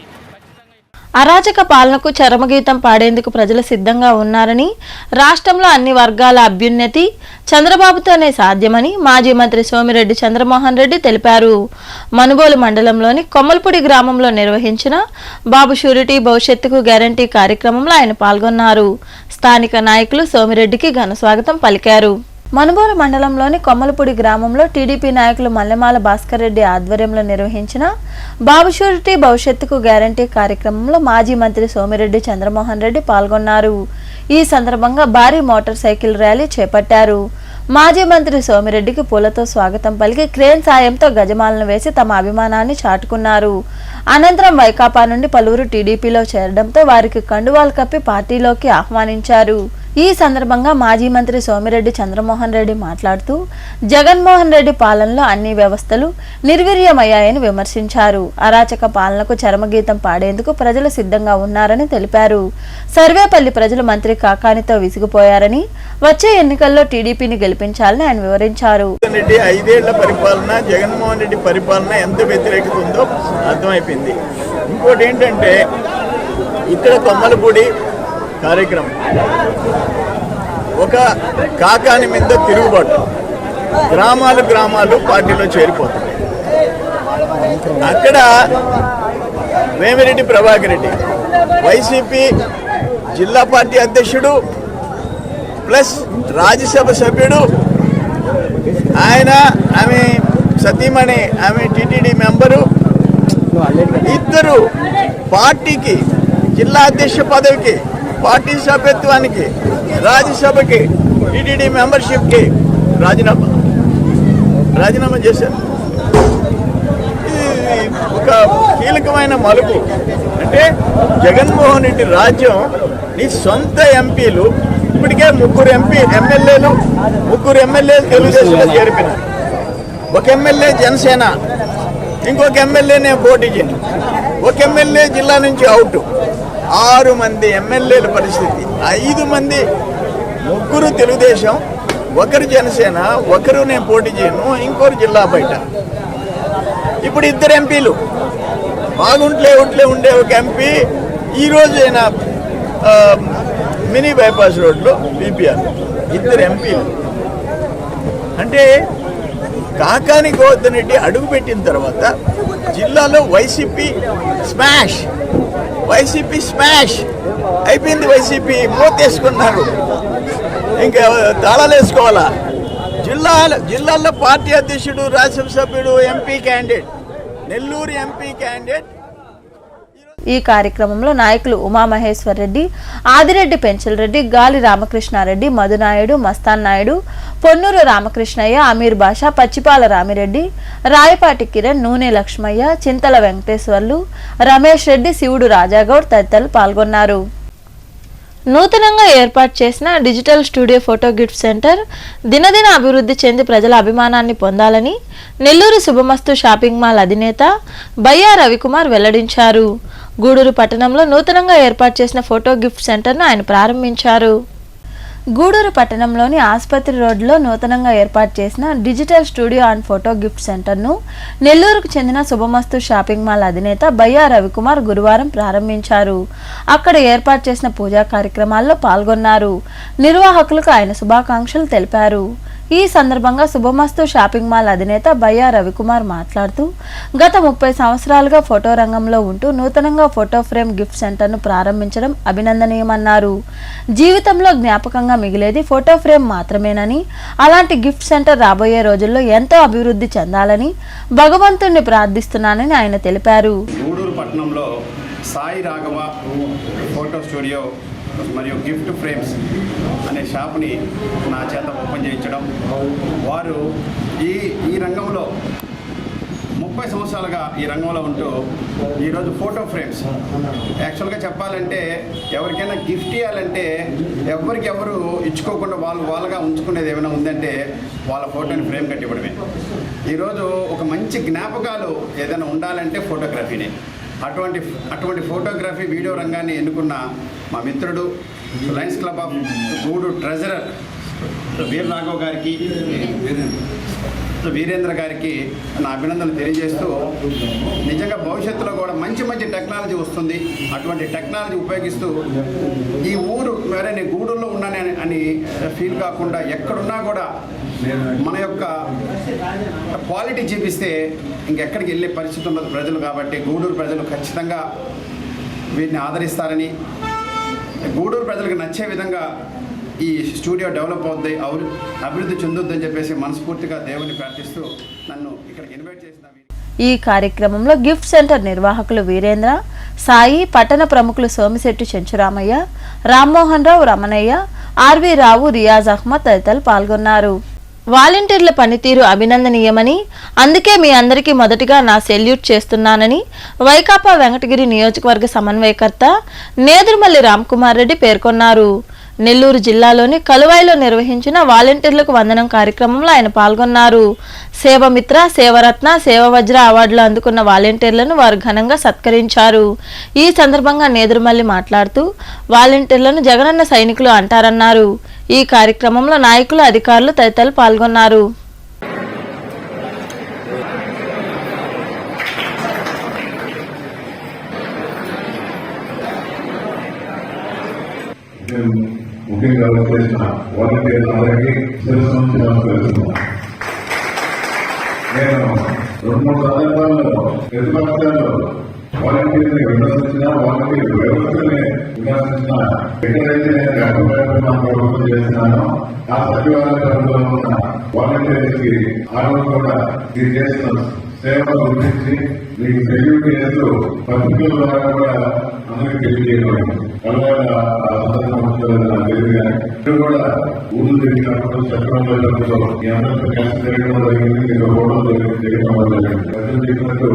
అరాచక పాలనకు చరమగీతం పాడేందుకు ప్రజలు సిద్ధంగా ఉన్నారని, రాష్ట్రంలో అన్ని వర్గాల అభ్యున్నతి చంద్రబాబుతోనే సాధ్యమని మాజీ మంత్రి సోమిరెడ్డి చంద్రమోహన్ రెడ్డి తెలిపారు. మనుబోలు మండలంలోని కొమ్మలపూడి గ్రామంలో నిర్వహించిన బాబు షూరిటీ భవిష్యత్తుకు గ్యారంటీ కార్యక్రమంలో ఆయన పాల్గొన్నారు. స్థానిక నాయకులు సోమిరెడ్డికి ఘన స్వాగతం పలికారు. మనుబోలు మండలంలోని కొమ్మలపూడి గ్రామంలో టీడీపీ నాయకులు మల్లెమాల భాస్కర్ రెడ్డి ఆధ్వర్యంలో నిర్వహించిన బాబు షూరిటీ భవిష్యత్తుకు గ్యారంటీ కార్యక్రమంలో మాజీ మంత్రి సోమిరెడ్డి చంద్రమోహన్ రెడ్డి పాల్గొన్నారు. ఈ సందర్భంగా భారీ మోటార్ సైకిల్ ర్యాలీ చేపట్టారు. మాజీ మంత్రి సోమిరెడ్డికి పూలతో స్వాగతం పలికి క్రేన్ సాయంతో గజమాలను వేసి తమ అభిమానాన్ని చాటుకున్నారు. అనంతరం వైకాపా నుండి పలువురు టీడీపీలో చేరడంతో వారికి కండువాలు కప్పి పార్టీలోకి ఆహ్వానించారు. ఈ సందర్భంగా మాజీ మంత్రి సోమిరెడ్డి చంద్రమోహన్ రెడ్డి మాట్లాడుతూ జగన్మోహన్ రెడ్డి పాలనలో అన్ని వ్యవస్థలు నిర్వీర్యమయ్యాయని విమర్శించారు. అరాచక పాలనకు చరమగీతం పాడేందుకు ప్రజలు సిద్ధంగా ఉన్నారని తెలిపారు. సర్వేపల్లి ప్రజలు మంత్రి కాకానితో విసిగిపోయారని, వచ్చే ఎన్నికల్లో టీడీపీని గెలిపించాలని ఆయన వివరించారు. 5 ఏళ్ల పరిపాలన, జగన్మోహన్ రెడ్డి పరిపాలన ఎంత వ్యతిరేకత ఉందో అర్థమైపోయింది. ఇంకోటి ఏంటంటే ఇక్కడ కొమ్మలపూడి కార్యక్రమం ఒక కాకాని మీద తిరుగుబాటు, గ్రామాలు పార్టీలో చేరిపోతుంది. అక్కడ వేమిరెడ్డి ప్రభాకర్ రెడ్డి వైసీపీ జిల్లా పార్టీ అధ్యక్షుడు ప్లస్ రాజ్యసభ సభ్యుడు, ఆమె సతీమణి, ఆమె టీటీడీ మెంబరు, ఇద్దరు పార్టీకి జిల్లా అధ్యక్ష పదవికి, పార్టీ సభ్యత్వానికి, రాజ్యసభకి, టీటీడీ మెంబర్షిప్కి రాజీనామా చేశారు. ఇది ఒక కీలకమైన మలుపు. అంటే జగన్మోహన్ రెడ్డి రాజ్యం నీ సొంత ఎంపీలు ఇప్పటికే 3 ఎమ్మెల్యేలు తెలుగుదేశంలో చేరిపినారు. ఒక ఎమ్మెల్యే జనసేన, ఇంకొక ఎమ్మెల్యే నేను పోటీ చేయను, ఒక ఎమ్మెల్యే జిల్లా నుంచి అవుట్. 6 మంది ఎమ్మెల్యేల పరిస్థితి. 5 మంది, 3 తెలుగుదేశం, 1 జనసేన, 1 నేను పోటీ చేయను, ఇంకొకరు జిల్లా బయట. ఇప్పుడు 2 ఎంపీలు, బాగుంట్లే ఉండే ఒక ఎంపీ ఈరోజు ఆయన మినీ బైపాస్ రోడ్లో బీపీఆర్, 2 ఎంపీలు. అంటే కాకాని గోవర్ధన్ రెడ్డి అడుగుపెట్టిన తర్వాత జిల్లాలో వైసీపీ స్మాష్ అయిపోయింది. వైసీపీ మోతేసుకున్నారు, ఇంకా తాళాలు వేసుకోవాలా. జిల్లాల్లో పార్టీ అధ్యక్షుడు, రాజ్యసభ సభ్యుడు, MP candidate, Nellore MP candidate. ఈ కార్యక్రమంలో నాయకులు ఉమామహేశ్వర్ రెడ్డి, ఆదిరెడ్డి పెంచల్ రెడ్డి, గాలి రామకృష్ణారెడ్డి, మధునాయుడు, మస్తాన్ నాయుడు, పొన్నూరు రామకృష్ణయ్య, అమీర్ బాషా, పచ్చిపాల రామిరెడ్డి, రాయపాటి కిరణ్, నూనె లక్ష్మయ్య, చింతల వెంకటేశ్వర్లు, రమేష్ రెడ్డి, శివుడు రాజాగౌడ్ తదితరులు పాల్గొన్నారు. నూతనంగా ఏర్పాటు చేసిన digital studio photo gift centre దినదిన అభివృద్ధి చెంది ప్రజల అభిమానాన్ని పొందాలని నెల్లూరు శుభమస్తు షాపింగ్ మాల్ అధినేత బయ్యా రవికుమార్ వెల్లడించారు. గూడూరు పట్టణంలో నూతనంగా ఏర్పాటు చేసిన ఫోటో గిఫ్ట్ సెంటర్ను ఆయన ప్రారంభించారు. గూడూరు పట్టణంలోని ఆసుపత్రి రోడ్లో నూతనంగా ఏర్పాటు చేసిన digital studio and photo gift సెంటర్ను నెల్లూరుకు చెందిన శుభమస్తు షాపింగ్ మాల్ అధినేత బయ్యా రవికుమార్ గురువారం ప్రారంభించారు. అక్కడ ఏర్పాటు చేసిన పూజా కార్యక్రమాల్లో పాల్గొన్నారు. నిర్వాహకులకు ఆయన శుభాకాంక్షలు తెలిపారు. ఈ సందర్భంగా శుభమస్తు షాపింగ్ మాల్ అధినేత బయ్యా రవికుమార్ మాట్లాడుతూ గత 30 సంవత్సరాలుగా ఫోటో రంగంలో ఉంటూ నూతనంగా ఫోటో ఫ్రేమ్ గిఫ్ట్ సెంటర్ను ప్రారంభించడం అభినందనీయమన్నారు. జీవితంలో జ్ఞాపకంగా మిగిలేది ఫోటో ఫ్రేమ్ మాత్రమేనని, అలాంటి గిఫ్ట్ సెంటర్ రాబోయే రోజుల్లో ఎంతో అభివృద్ధి చెందాలని భగవంతుణ్ణి ప్రార్థిస్తున్నానని ఆయన తెలిపారు. గూడూరు పట్టణంలో సాయి రాఘవ ఫోటో స్టూడియో మరియు గిఫ్ట్ ఫ్రేమ్స్ అనే షాప్ని నా చేత ఓపెన్ చేయించడం, వారు ఈ రంగంలో 30 సంవత్సరాలుగా ఈ రంగంలో ఉంటూ ఈరోజు ఫోటో ఫ్రేమ్స్, యాక్చువల్గా చెప్పాలంటే ఎవరికైనా గిఫ్ట్ ఇవ్వాలంటే ఎవరు ఇచ్చుకోకుండా వాళ్ళుగా ఉంచుకునేది ఏమైనా ఉందంటే వాళ్ళ ఫోటోని ఫ్రేమ్ కట్టి ఇవ్వడమే. ఈరోజు ఒక మంచి జ్ఞాపకాలు ఏదైనా ఉండాలంటే ఫోటోగ్రఫీనే. అటువంటి ఫోటోగ్రఫీ వీడియో రంగాన్ని ఎన్నుకున్న మా మిత్రుడు Lions Club of Guduru treasurer Veera Raghav గారికి, వీరేంద్ర గారికి నా అభినందనలు తెలియజేస్తూ, నిజంగా భవిష్యత్తులో కూడా మంచి టెక్నాలజీ వస్తుంది. అటువంటి టెక్నాలజీ ఉపయోగిస్తూ ఈ ఊరు వేరే నేను గూడూరులో ఉన్నాను అని ఫీల్ కాకుండా ఎక్కడున్నా కూడా మన యొక్క క్వాలిటీ చూపిస్తే ఇంకెక్కడికి వెళ్ళే పరిస్థితి ఉన్నది ప్రజలు. కాబట్టి గూడూరు ప్రజలు ఖచ్చితంగా వీటిని ఆదరిస్తారని, గూడూరు ప్రజలకు నచ్చే విధంగా ఈ స్టూడియో డెవలప్ అవుద్ది, అభివృద్ధి చెందుద్దని చెప్పేసి మనస్ఫూర్తిగా దేవుని ప్రార్థిస్తూ నన్ను ఇక్కడికి ఇన్వైట్ చేసిన ఈ కార్యక్రమంలో గిఫ్ట్ సెంటర్ నిర్వాహకులు వీరేంద్ర, సాయి, పట్టణ ప్రముఖులు సోమిశెట్టి చెంచురామయ్య, రామ్మోహన్ రావు, రమణయ్య, ఆర్వి రావు, రియాజ్ అహ్మద్ తదితరులు పాల్గొన్నారు. వాలంటీర్ల పనితీరు అభినందనీయమని, అందుకే మీ అందరికీ మొదటిగా నా సెల్యూట్ చేస్తున్నానని వైకాపా వెంకటగిరి నియోజకవర్గ సమన్వయకర్త నేదురుమల్లి రామ్కుమార్ రెడ్డి పేర్కొన్నారు. నెల్లూరు జిల్లాలోని కలువాయిలో నిర్వహించిన వాలంటీర్లకు వందనం కార్యక్రమంలో ఆయన పాల్గొన్నారు. సేవమిత్ర, సేవరత్న, సేవవజ్ర అవార్డులు అందుకున్న వాలంటీర్లను వారు ఘనంగా సత్కరించారు. ఈ సందర్భంగా నేదురుమల్లి మాట్లాడుతూ వాలంటీర్లను జగనన్న సైనికులు అంటారన్నారు. ఈ కార్యక్రమంలో నాయకులు, అధికారులు తదితరులు పాల్గొన్నారు. ముఖ్యంగా చేసిన వాలంటీర్లు అందరికీ నమస్కరిస్తున్నాను. నేను 2-3 సందర్భాల్లో ప్రతిపక్షాలు వాలంటీర్ని విమర్శించిన, వాలంటీర్ వ్యవస్థని విమర్శించిన, ఎక్కడైతే నేను గర్భపడుతున్నా ప్రభుత్వం చేస్తున్నానో ఆ సచివాలయంలో ఉన్న వాలంటీర్స్కి ఆ రోజు కూడా ఇది చేస్తున్న సేవలు గురించి మీకు సెల్యూట్ చేస్తూ పత్రికల ద్వారా కూడా అందరికీ తెలియజేయబడింది. కూడా ఊళ్ళు తిరిగినప్పుడు చక్రంలో మీ అందరితో కలిసి తిరగడం జరిగింది, మీకు పోవడం జరిగింది, ప్రజలు చెప్పినట్టు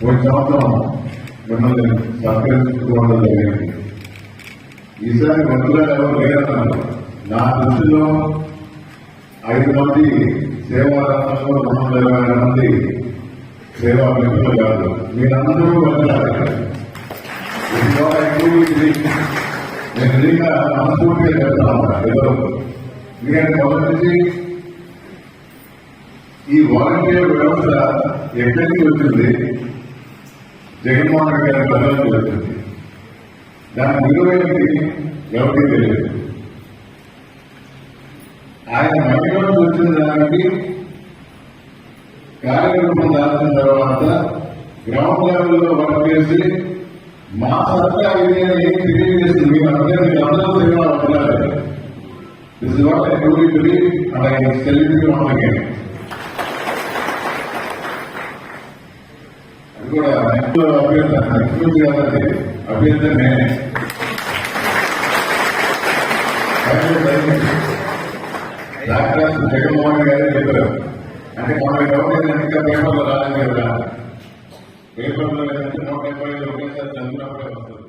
పోయిన సంవత్సరం మిమ్మల్ని సత్కరించుకోవడం జరిగింది. ఈసారి మొదలుగా ఎవరు లేరన్నారు. నా దృష్టిలో 5 మంది సేవా రంగంలో 220 మంది సేవా మిత్రులు కాదు, మీరందరూ వెళ్ళాలి. నేను నిజంగా మనస్ఫూర్తిగా చెప్తాను. ఎందుకంటే మొదటి నుంచి ఈ వాలంటీర్ వ్యవస్థ ఎక్కడి నుంచి వచ్చింది, జగన్మోహన్ రెడ్డి గారి ప్రజలకు వచ్చింది. దాని విలువైనది ఎవరికి తెలియదు. ఆయన మహిళలో వచ్చిన దానికి కార్యరూపం దాల్చిన తర్వాత గ్రౌండ్ లెవెల్లో వర్క్ చేసి మా సత్తా ఇది అని తెలియజేస్తుంది. మీరు అందరూ సేవ ఉండాలి. This is what I truly believe and I salute you once again. అది కూడా అభ్యర్థన నేనే. డాక్టర్ జగన్మోహన్ గారే చెప్పారు. అంటే మన గవర్నమెంట్ ఇంకా పేపర్లో రాలేదు కదా, పేపర్లో 175 ఒకేసారి చదివినప్పుడే వస్తుంది.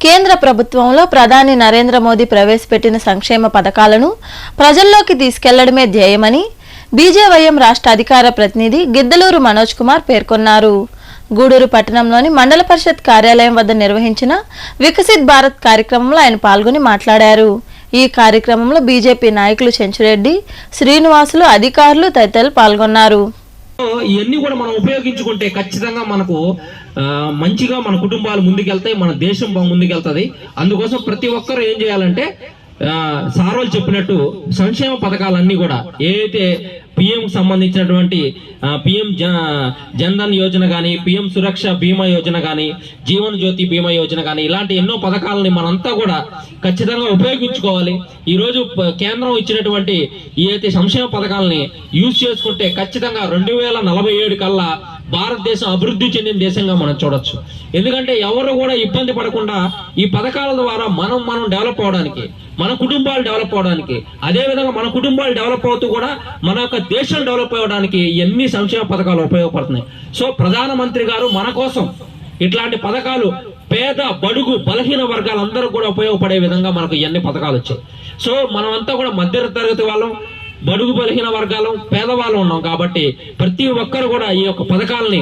కేంద్ర ప్రభుత్వంలో ప్రధాని నరేంద్ర మోదీ ప్రవేశపెట్టిన సంక్షేమ పథకాలను ప్రజల్లోకి తీసుకెళ్లడమే ధ్యేయమని బీజేవైఎం రాష్ట్ర అధికార ప్రతినిధి గిద్దలూరు మనోజ్ కుమార్ పేర్కొన్నారు. గూడూరు పట్టణంలోని మండల పరిషత్ కార్యాలయం వద్ద నిర్వహించిన వికసిత్ భారత్ కార్యక్రమంలో ఆయన పాల్గొని మాట్లాడారు. ఈ కార్యక్రమంలో బీజేపీ నాయకులు చెంచురెడ్డి, శ్రీనివాసులు, అధికారులు తదితరులు పాల్గొన్నారు. ఇవన్నీ కూడా మనం ఉపయోగించుకుంటే ఖచ్చితంగా మనకు మంచిగా మన కుటుంబాలు ముందుకెళ్తాయి, మన దేశం ముందుకెళ్తుంది. అందుకోసం ప్రతి ఒక్కరు ఏం చేయాలంటే సార్వలు చెప్పినట్టు సంక్షేమ పథకాలన్నీ కూడా ఏదైతే పిఎం సంబంధించినటువంటి పిఎం జన్ధన్ యోజన కానీ, పిఎం సురక్ష బీమా యోజన కానీ, జీవన్ జ్యోతి బీమా యోజన కానీ, ఇలాంటి ఎన్నో పథకాలని మనంతా కూడా ఖచ్చితంగా ఉపయోగించుకోవాలి. ఈరోజు కేంద్రం ఇచ్చినటువంటి ఏదైతే సంక్షేమ పథకాలని యూజ్ చేసుకుంటే ఖచ్చితంగా 2047 కల్లా భారతదేశం అభివృద్ధి చెందిన దేశంగా మనం చూడొచ్చు. ఎందుకంటే ఎవరు కూడా ఇబ్బంది పడకుండా ఈ పథకాల ద్వారా మనం డెవలప్ అవడానికి, మన కుటుంబాలు డెవలప్ అవడానికి, అదేవిధంగా మన కుటుంబాలు డెవలప్ అవుతూ కూడా మన యొక్క దేశం డెవలప్ అవ్వడానికి ఎన్ని సంక్షేమ పథకాలు ఉపయోగపడుతున్నాయి. సో ప్రధానమంత్రి గారు మన కోసం ఇట్లాంటి పథకాలు పేద బడుగు బలహీన వర్గాలందరూ కూడా ఉపయోగపడే విధంగా మనకు ఇవన్నీ పథకాలు వచ్చాయి. సో మనమంతా కూడా మధ్య తరగతి వాళ్ళం, బడుగు బలహీన వర్గాలు, పేదవాళ్ళు ఉన్నాం. కాబట్టి ప్రతి ఒక్కరు కూడా ఈ యొక్క పథకాలని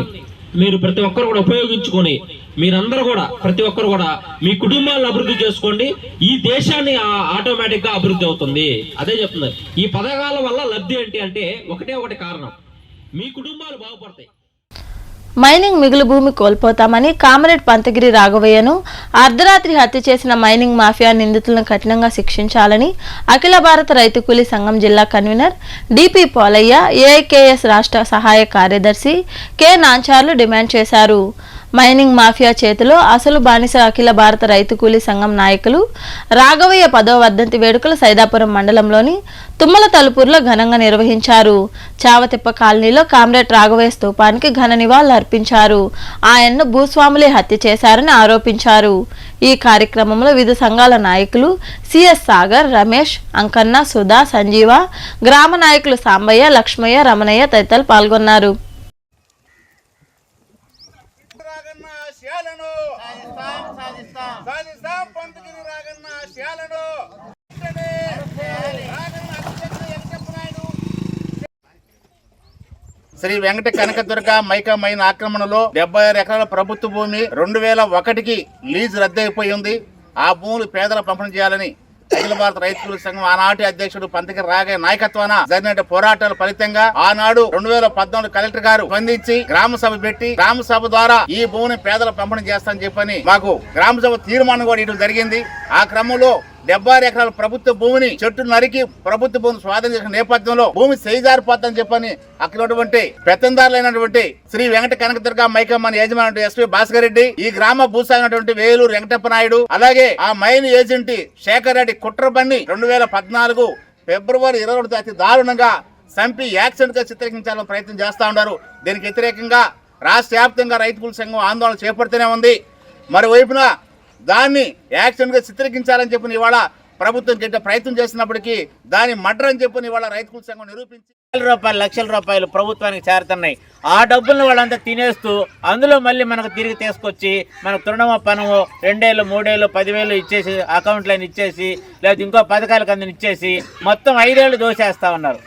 మీరు ప్రతి ఒక్కరు కూడా ఉపయోగించుకొని మీరందరూ కూడా ప్రతి ఒక్కరు కూడా మీ కుటుంబాలను అభివృద్ధి చేసుకోండి. ఈ దేశాన్ని ఆటోమేటిక్ గా అభివృద్ధి అవుతుంది. అదే చెప్తున్నారు. ఈ పథకాల వల్ల లబ్ధి ఏంటి అంటే ఒకటి కారణం, మీ కుటుంబాలు బాగుపడతాయి. మైనింగ్ మిగులు భూమి కోల్పోతామని కామ్రేడ్ పంతగిరి రాఘవయ్యను అర్ధరాత్రి హత్య చేసిన మైనింగ్ మాఫియా నిందితులను కఠినంగా శిక్షించాలని అఖిల భారత రైతు కూలీ సంఘం జిల్లా కన్వీనర్ డిపి పోలయ్య, ఏఐకేఎస్ రాష్ట్ర సహాయ కార్యదర్శి కె నాంచార్లు డిమాండ్ చేశారు. మైనింగ్ మాఫియా చేతిలో అసలు బానిస అఖిల భారత రైతు కూలీ సంఘం నాయకులు రాఘవయ్య 10వ వర్ధంతి వేడుకలు సైదాపురం మండలంలోని తుమ్మల తలుపూరులో ఘనంగా నిర్వహించారు. చావతిప్ప కాలనీలో కామ్రేడ్ రాఘవయ్య స్తూపానికి ఘన నివాళులు అర్పించారు. ఆయన్ను భూస్వాములే హత్య చేశారని ఆరోపించారు. ఈ కార్యక్రమంలో వివిధ సంఘాల నాయకులు సిఎస్ సాగర్, రమేష్, అంకన్న, సుధా, సంజీవ, గ్రామ నాయకులు సాంబయ్య, లక్ష్మయ్య, రమణయ్య తదితరులు పాల్గొన్నారు. శ్రీ వెంకట కనకదుర్గ మైకా మైన్ ఆక్రమణలో 76 ఎకరాల ప్రభుత్వ భూమి 2001కి లీజు రద్దయిపోయింది. ఆ భూములు పేదల పంపిణీ చేయాలని అఖిల భారత రైతు కూలీ సంఘం ఆనాటి అధ్యక్షుడు పంతగిరి రాఘవయ్య నాయకత్వాన జరిగిన పోరాటాల ఫలితంగా ఆనాడు 2014 కలెక్టర్ గారు స్పందించి గ్రామ సభ పెట్టి గ్రామ సభ ద్వారా ఈ భూమిని పేదల పంపిణీ చేస్తానని చెప్పని మాకు గ్రామ సభ తీర్మానం కూడా ఇవ్వడం జరిగింది. ఆ క్రమంలో 76 ఎకరాల ప్రభుత్వ భూమిని చెట్టు నరికి ప్రభుత్వ భూమిని స్వాధీనం చేసిన నేపథ్యంలో భూమి చేజారిపోతుందని చెప్పని అక్కడటువంటి పెత్తందారులైనటువంటి శ్రీ వెంకట కనకదుర్గ మైకమ్మని యజమాని ఎస్పీ భాస్కర్ రెడ్డి, ఈ గ్రామ భూస్వామైనటువంటి వేలూరు వెంకటప్ప నాయుడు, అలాగే ఆ మైన్ ఏజెంట్ శేఖర్ రెడ్డి కుట్రబన్ని 2014 ఫిబ్రవరి 22 అతి దారుణంగా చంపి యాక్సిడెంట్ గా చిత్రీకరించాలని ప్రయత్నం చేస్తా ఉన్నారు. దీనికి వ్యతిరేకంగా రాష్ట్ర వ్యాప్తంగా రైతు కూలీ సంఘం ఆందోళన చేపడుతూనే ఉంది. మరోవైపున దాన్ని యాక్సిడెంట్ గా చిత్రీకరించాలని చెప్పిన ఇవాళ ప్రభుత్వం గట్టిగా ప్రయత్నం చేసినప్పటికీ దాని మర్డర్ అని చెప్పిన ఇవాళ రైతు కూలీ సంఘం నిరూపించి లక్షల రూపాయలు ప్రభుత్వానికి చేరుతున్నాయి. ఆ డబ్బులను వాళ్ళంతా తినేస్తూ అందులో మళ్ళీ మనకు తిరిగి తీసుకొచ్చి మనకు తృణమో పనమో 2 ఏళ్ళు 3 ఏళ్ళు 10,000 ఇచ్చేసి అకౌంట్లను ఇచ్చేసి లేకపోతే ఇంకో పథకాలకు అందరిని ఇచ్చేసి మొత్తం 5 ఏళ్ళు దోసేస్తా ఉన్నారు.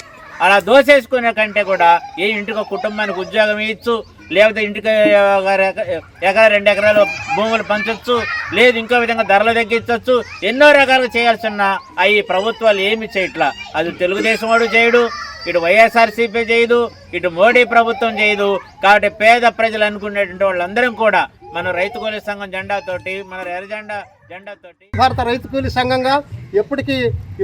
అలా దోసేసుకునే కంటే కూడా ఏ ఇంటికి కుటుంబానికి ఉద్యోగం ఇచ్చు, లేకపోతే ఇంటికి 1-2 ఎకరాలు భూములు పంచవచ్చు, లేదు ఇంకో విధంగా ధరలు తగ్గించవచ్చు. ఎన్నో రకాలుగా చేయాల్సిన అవి ప్రభుత్వాలు ఏమి చేయట్లా. అది తెలుగుదేశం వాడు చేయడు, ఇటు వైఎస్ఆర్సీపీ చేయదు, ఇటు మోడీ ప్రభుత్వం చేయదు. కాబట్టి పేద ప్రజలు అనుకునేటువంటి వాళ్ళందరం కూడా మన రైతు కూలీ సంఘం జెండాతోటి, మన ఎర్ర జెండాతోటి భారత రైతు కూలీ సంఘంగా ఎప్పటికీ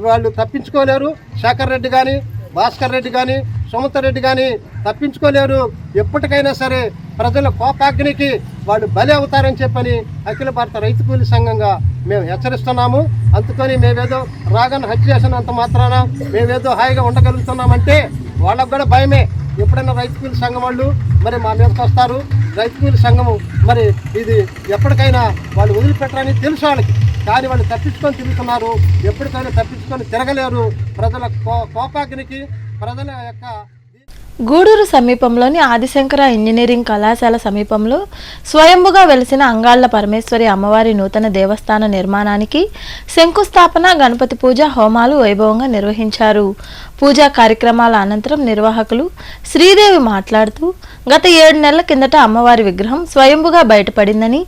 వాళ్ళు తప్పించుకోలేరు. శేఖర్ రెడ్డి కానీ, భాస్కర్ రెడ్డి కానీ, సుమత రెడ్డి కానీ తప్పించుకోలేరు. ఎప్పటికైనా సరే ప్రజల కోపాగ్నికి వాళ్ళు బలి అవుతారని చెప్పని అఖిల భారత రైతు కూలీ సంఘంగా మేము హెచ్చరిస్తున్నాము. అందుకని మేమేదో రాగను హత్య చేసినంత మాత్రాన మేమేదో హాయిగా ఉండగలుగుతున్నామంటే వాళ్ళకు కూడా భయమే. ఎప్పుడైనా రైతు కూలీ సంఘం వాళ్ళు మరి మా మీదకి వస్తారు. రైతు కూలీ సంఘము మరి ఇది ఎప్పటికైనా వాళ్ళు వదిలిపెట్టరని తెలుసు వాళ్ళకి. కానీ వాళ్ళు తప్పించుకొని తిరుగుతున్నారు. ఎప్పటికైనా తప్పించుకొని తిరగలేరు. ప్రజల కోపాగ్నికి ప్రజల యొక్క గూడూరు సమీపంలోని ఆదిశంకర ఇంజనీరింగ్ కళాశాల సమీపంలో స్వయంభుగా వెలిసిన అంగాళ్ల పరమేశ్వరి అమ్మవారి నూతన దేవస్థాన నిర్మాణానికి శంకుస్థాపన, గణపతి పూజ, హోమాలు వైభవంగా నిర్వహించారు. పూజా కార్యక్రమాల అనంతరం నిర్వాహకులు శ్రీదేవి మాట్లాడుతూ గత 7 నెలల కిందట అమ్మవారి విగ్రహం స్వయంభుగా బయటపడిందని,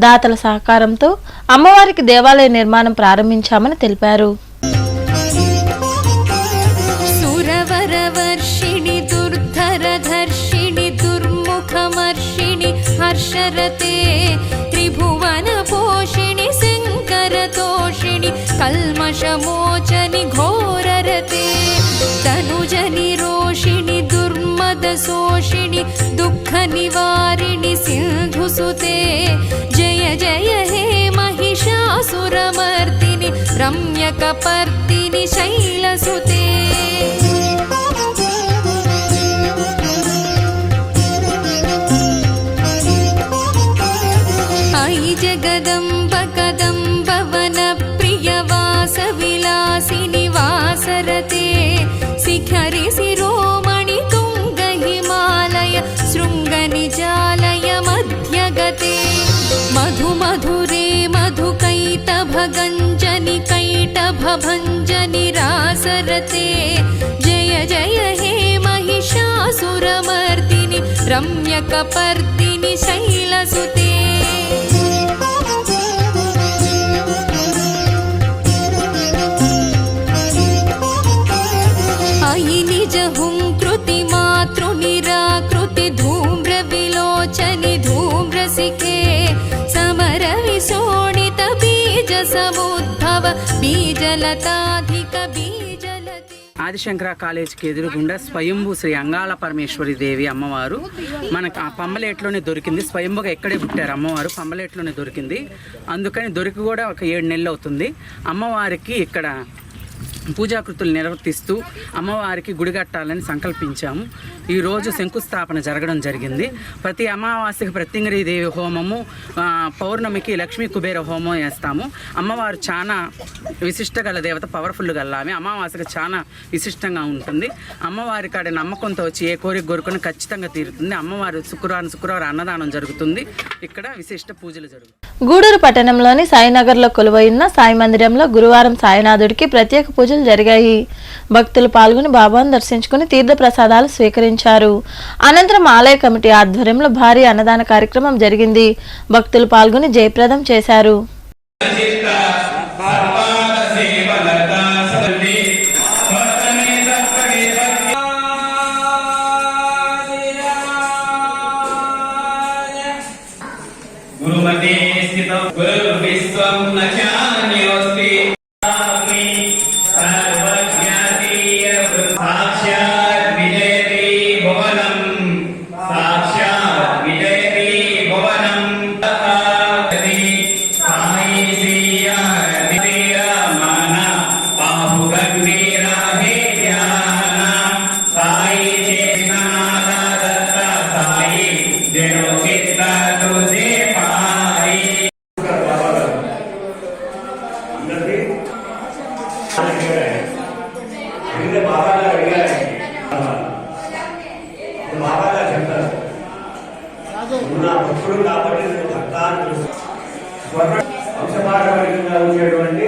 దాతల సహకారంతో అమ్మవారికి దేవాలయ నిర్మాణం ప్రారంభించామని తెలిపారు. हर्षरते त्रिभुवन पोषिणि शङ्करतोषिणि कल्मषमोचनि घोररते तनुजनि रोषिणि दुर्मदशोषिणि दुःखनिवारिणि सिन्धुसुते जय जय हे महिषासुरमर्दिनि रम्यकपर्दिनि शैलसुते खगञ्जनि कैटभभञ्जनि रासरते जय जय हे महिषासुरमर्दिनि रम्यकपर्दिनि शैलसुते अयि निज हुंकृति मातृनिराकृति धूम्रविलोचनि धूम्रसिखे समर विशोणित बीज समुद्भव बीजलताधिक बीजलते ఆదిశంకర కాలేజీకి ఎదురుగుండా స్వయంభూ శ్రీ అంగాళ పరమేశ్వరి దేవి అమ్మవారు మనకు ఆ పంబలేట్లోనే దొరికింది. స్వయంభూగా ఎక్కడే పుట్టారు అమ్మవారు, పంబలేట్లోనే దొరికింది. అందుకని దొరికి కూడా ఒక 7 నెలలు అవుతుంది. అమ్మవారికి ఇక్కడ పూజాకృతులు నిర్వర్తిస్తూ అమ్మవారికి గుడి కట్టాలని సంకల్పించాము. ఈరోజు శంకుస్థాపన జరగడం జరిగింది. ప్రతి అమావాస్యకి ప్రత్యంగిరీదేవి హోమము, పౌర్ణమికి లక్ష్మీ కుబేర హోమం వేస్తాము. అమ్మవారు చాలా విశిష్ట గల దేవత, పవర్ఫుల్ గల ఆమె. అమావాస్యకి చాలా విశిష్టంగా ఉంటుంది. అమ్మవారి కాడ నమ్మకంతో వచ్చి ఏ కోరిక కోరుకుని ఖచ్చితంగా తీరుతుంది. అమ్మవారు శుక్రవారం అన్నదానం జరుగుతుంది. ఇక్కడ విశిష్ట పూజలు జరుగుతాయి. గూడూరు పట్టణంలోని సాయినగర్లో కొలువైన సాయి మందిరంలో గురువారం సాయినాథుడికి ప్రత్యేక పూజలు జరిగాయి. భక్తులు పాల్గొని బాబాను దర్శించుకుని తీర్థ ప్రసాదాలు స్వీకరించారు. అనంతరం ఆలయ కమిటీ ఆధ్వర్యంలో భారీ అన్నదాన కార్యక్రమం జరిగింది. భక్తులు పాల్గొని జయప్రదం చేశారు. ఉండేటువంటి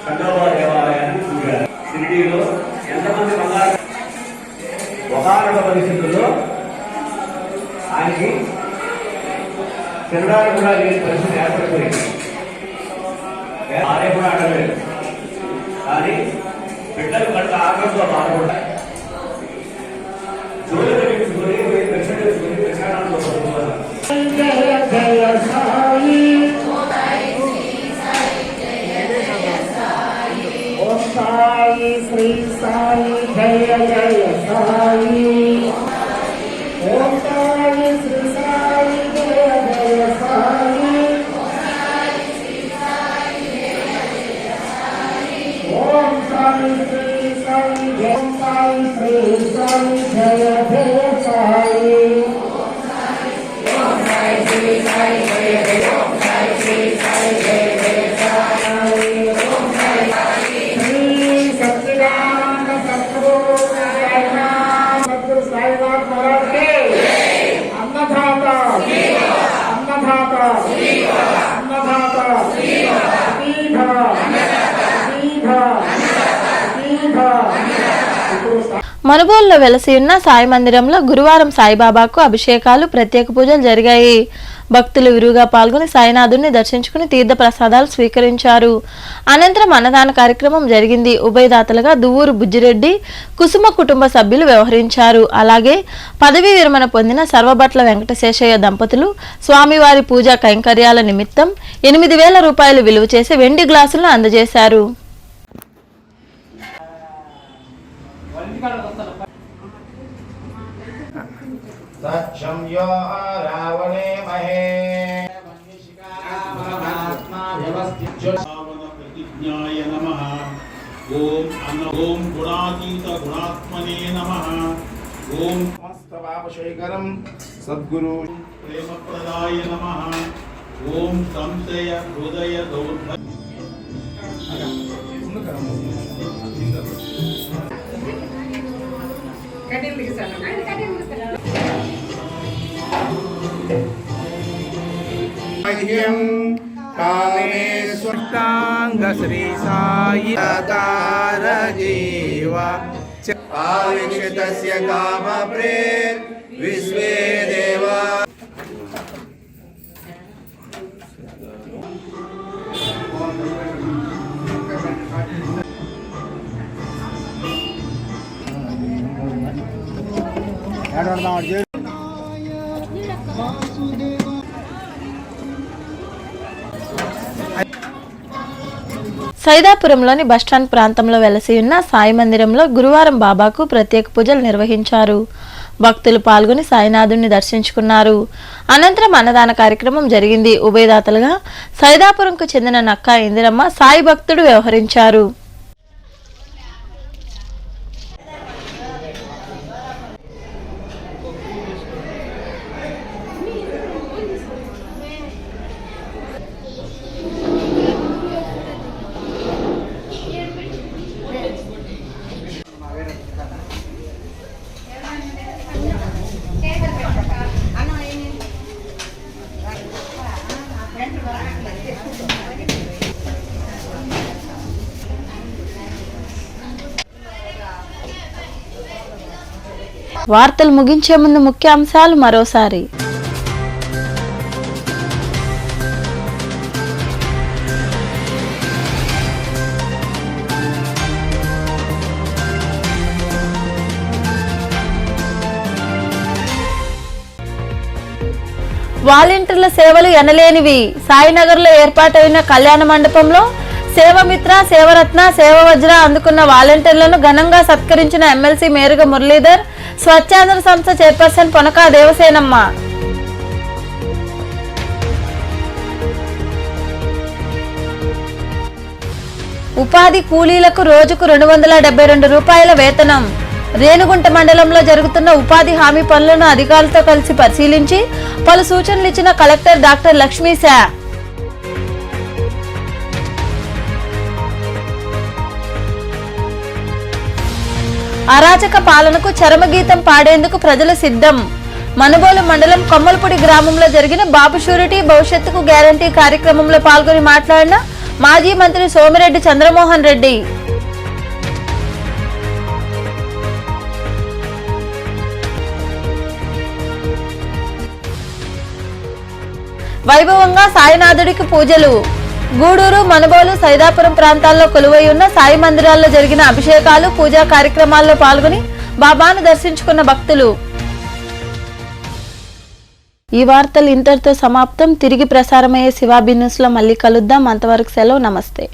ఖండోబా దేవాలయాన్ని చూడాలి. షిరిడీలో ఎంతమంది బంగారు ఒకనొక పరిస్థితుల్లో ఆయనకి తినడానికి కూడా లేని పరిస్థితి ఏర్పడిపోయింది. ఆడే కూడా ఆడలేదు. కానీ బిడ్డలు పట్ల ఆకలితో బాధపడ్డాయి. జోలు తెచ్చుకొని ప్రశ్నించుకొని ప్రచారంలో సాయి శ్రీ సాయి జయ జయ సాయి ఓం సాయి శ్రీ సాయి జయ జయ సాయి ఓం సాయి శ్రీ సాయి ఓం సాయి శ్రీ సాయి జయ జయ సాయి ఓం సాయి శ్రీ సాయి జయ జయ ఓం సాయి శ్రీ సాయి జయ జయ సాయి ఓం సాయి మనుబోలులో వెలసి ఉన్న సాయి మందిరంలో గురువారం సాయిబాబాకు అభిషేకాలు, ప్రత్యేక పూజలు జరిగాయి. భక్తులు విరివిగా పాల్గొని సాయినాథుడిని దర్శించుకుని తీర్థ ప్రసాదాలు స్వీకరించారు. అనంతరం అన్నదాన కార్యక్రమం జరిగింది. ఉభయదాతలుగా దువ్వూరు బుజ్జిరెడ్డి, కుసుమ కుటుంబ సభ్యులు వ్యవహరించారు. అలాగే పదవీ విరమణ పొందిన సర్వభట్ల వెంకటశేషయ్య దంపతులు స్వామివారి పూజా కైంకర్యాల నిమిత్తం 8,000 రూపాయలు విలువ చేసే వెండి గ్లాసులను అందజేశారు. రావణే మహే ప్రతిజ్ఞాయ నమః. ఓం ఓం గుణాతీత గుణాత్మనే నమః. ఓం సమస్త పాపశేఖరం సద్గురు ప్రేమప్రదాయ నమః. ఓం సంశయ హృదయ దౌర్భ కాళేశ్వర తాంగ శ్రీ సాయి తార జీవ ఆవిక్షితస్య కామ ప్రేర్ విశ్వే దేవా. సైదాపురంలోని బస్టాండ్ ప్రాంతంలో వెలసి ఉన్న సాయి మందిరంలో గురువారం బాబాకు ప్రత్యేక పూజలు నిర్వహించారు. భక్తులు పాల్గొని సాయినాథుడిని దర్శించుకున్నారు. అనంతరం అన్నదాన కార్యక్రమం జరిగింది. ఉభయదాతలుగా సైదాపురంకు చెందిన నక్కా ఇందిరమ్మ సాయి భక్తుడు వ్యవహరించారు. వార్తలు ముగించే ముందు ముఖ్యాంశాలు మరోసారి. వాలంటీర్ల సేవలు ఎనలేనివి. సాయినగర్లో ఏర్పాటైన కళ్యాణ మండపంలో సేవమిత్ర, సేవరత్న, సేవవజ్ర అందుకున్న వాలంటీర్లను ఘనంగా సత్కరించిన ఎమ్మెల్సీ మేరుగ మురళీధర్, స్వచ్ఛాంధ్ర సంస్థ చైర్పర్సన్ పొనకా దేవసేనమ్మ. ఉపాధి కూలీలకు రోజుకు 272 రూపాయల వేతనం. రేణుగుంట మండలంలో జరుగుతున్న ఉపాధి హామీ పనులను అధికారులతో కలిసి పరిశీలించి పలు సూచనలు ఇచ్చిన కలెక్టర్ డాక్టర్ లక్ష్మీ శా. అరాచక పాలనకు చరమగీతం పాడేందుకు ప్రజలు సిద్ధం. మనుబోలు మండలం కొమ్మలపూడి గ్రామంలో జరిగిన బాబు షూరిటీ భవిష్యత్తుకు గ్యారంటీ కార్యక్రమంలో పాల్గొని మాట్లాడిన మాజీ మంత్రి సోమిరెడ్డి చంద్రమోహన్ రెడ్డి. వైభవంగా సాయినాథుడికి పూజలు. గూడూరు, మనుబోలు, సైదాపురం ప్రాంతాల్లో కొలువై ఉన్న సాయి మందిరాల్లో జరిగిన అభిషేకాలు, పూజా కార్యక్రమాల్లో పాల్గొని బాబాను దర్శించుకున్న భక్తులు. ఈ వార్తలు ఇంతటితో సమాప్తం. తిరిగి ప్రసారమయ్యే శివాబి న్యూస్ లో మళ్ళీ కలుద్దాం. అంతవరకు సెలవు. నమస్తే.